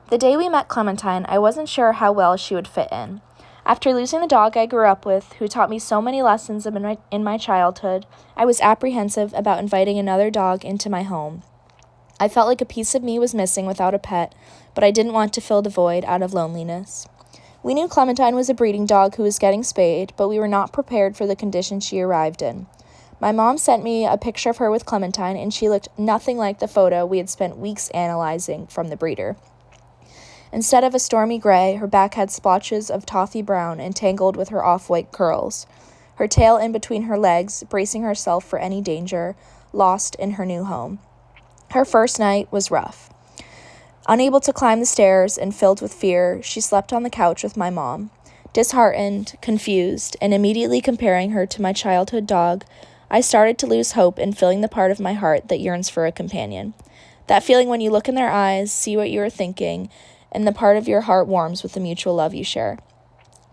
The day we met Clementine, I wasn't sure how well she would fit in. After losing the dog I grew up with, who taught me so many lessons in my childhood, I was apprehensive about inviting another dog into my home. I felt like a piece of me was missing without a pet, but I didn't want to fill the void out of loneliness. We knew Clementine was a breeding dog who was getting spayed, but we were not prepared for the condition she arrived in. My mom sent me a picture of her with Clementine, and she looked nothing like the photo we had spent weeks analyzing from the breeder. Instead of a stormy gray, her back had splotches of toffee brown entangled with her off-white curls, her tail in between her legs, bracing herself for any danger, lost in her new home. Her first night was rough. Unable to climb the stairs and filled with fear, she slept on the couch with my mom. Disheartened, confused, and immediately comparing her to my childhood dog, I started to lose hope in filling the part of my heart that yearns for a companion. That feeling when you look in their eyes, see what you are thinking, and the part of your heart warms with the mutual love you share.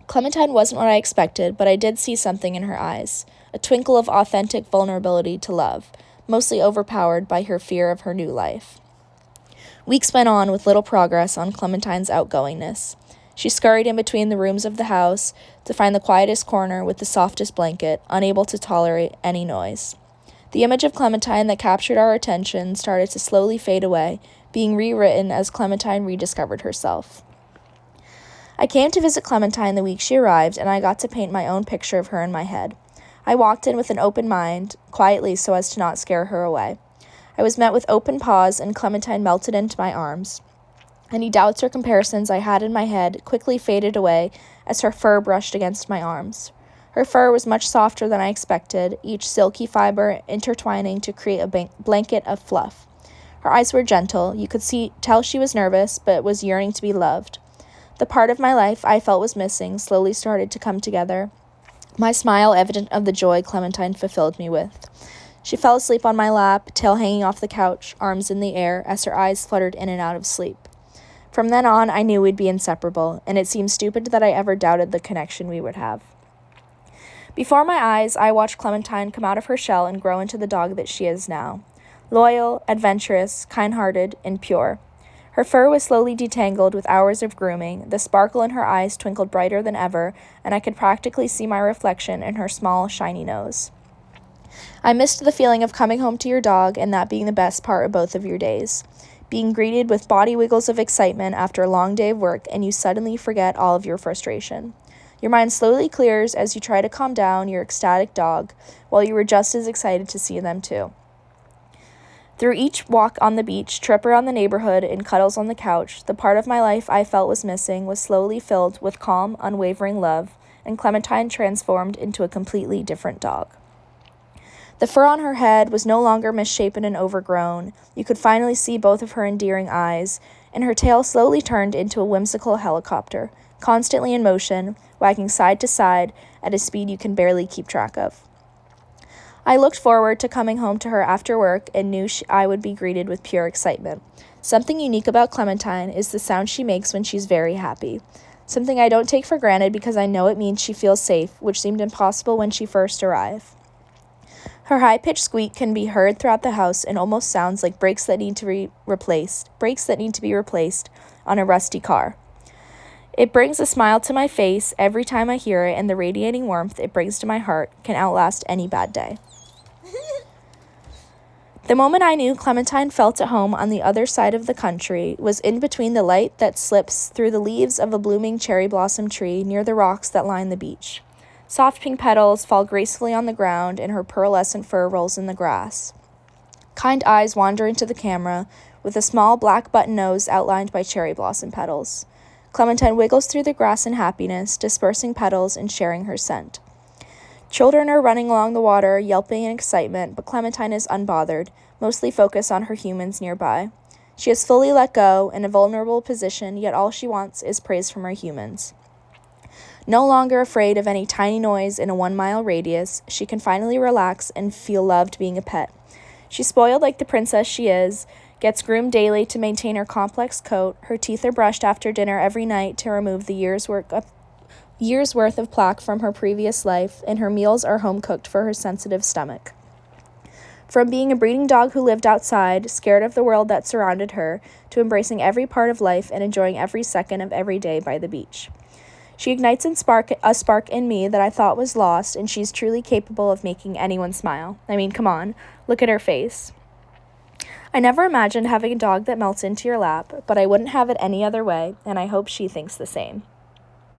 Clementine wasn't what I expected, but I did see something in her eyes, a twinkle of authentic vulnerability to love, mostly overpowered by her fear of her new life. Weeks went on with little progress on Clementine's outgoingness. She scurried in between the rooms of the house to find the quietest corner with the softest blanket, unable to tolerate any noise. The image of Clementine that captured our attention started to slowly fade away, being rewritten as Clementine rediscovered herself. I came to visit Clementine the week she arrived, and I got to paint my own picture of her in my head. I walked in with an open mind, quietly so as to not scare her away. I was met with open paws, and Clementine melted into my arms. Any doubts or comparisons I had in my head quickly faded away as her fur brushed against my arms. Her fur was much softer than I expected, each silky fiber intertwining to create a blanket of fluff. Her eyes were gentle. You could tell she was nervous, but was yearning to be loved. The part of my life I felt was missing slowly started to come together, my smile evident of the joy Clementine fulfilled me with. She fell asleep on my lap, tail hanging off the couch, arms in the air, as her eyes fluttered in and out of sleep. From then on, I knew we'd be inseparable, and it seemed stupid that I ever doubted the connection we would have. Before my eyes, I watched Clementine come out of her shell and grow into the dog that she is now. Loyal, adventurous, kind-hearted, and pure. Her fur was slowly detangled with hours of grooming, the sparkle in her eyes twinkled brighter than ever, and I could practically see my reflection in her small, shiny nose. I missed the feeling of coming home to your dog and that being the best part of both of your days. Being greeted with body wiggles of excitement after a long day of work, and you suddenly forget all of your frustration. Your mind slowly clears as you try to calm down your ecstatic dog, while you were just as excited to see them too. Through each walk on the beach, trip around the neighborhood, and cuddles on the couch, the part of my life I felt was missing was slowly filled with calm, unwavering love, and Clementine transformed into a completely different dog. The fur on her head was no longer misshapen and overgrown. You could finally see both of her endearing eyes, and her tail slowly turned into a whimsical helicopter, constantly in motion, wagging side to side at a speed you can barely keep track of. I looked forward to coming home to her after work and knew I would be greeted with pure excitement. Something unique about Clementine is the sound she makes when she's very happy. Something I don't take for granted because I know it means she feels safe, which seemed impossible when she first arrived. Her high-pitched squeak can be heard throughout the house and almost sounds like brakes that need to be replaced on a rusty car. It brings a smile to my face every time I hear it, and the radiating warmth it brings to my heart can outlast any bad day. The moment I knew Clementine felt at home on the other side of the country was in between the light that slips through the leaves of a blooming cherry blossom tree near the rocks that line the beach. Soft pink petals fall gracefully on the ground, and her pearlescent fur rolls in the grass. Kind eyes wander into the camera, with a small black button nose outlined by cherry blossom petals. Clementine wiggles through the grass in happiness, dispersing petals and sharing her scent. Children are running along the water, yelping in excitement, but Clementine is unbothered, mostly focused on her humans nearby. She has fully let go, in a vulnerable position, yet all she wants is praise from her humans. No longer afraid of any tiny noise in a 1-mile radius, she can finally relax and feel loved being a pet. She's spoiled like the princess she is, gets groomed daily to maintain her complex coat, her teeth are brushed after dinner every night to remove the year's worth of plaque from her previous life, and her meals are home-cooked for her sensitive stomach. From being a breeding dog who lived outside, scared of the world that surrounded her, to embracing every part of life and enjoying every second of every day by the beach. She ignites a spark in me that I thought was lost, and she's truly capable of making anyone smile. I mean, come on, look at her face. I never imagined having a dog that melts into your lap, but I wouldn't have it any other way, and I hope she thinks the same.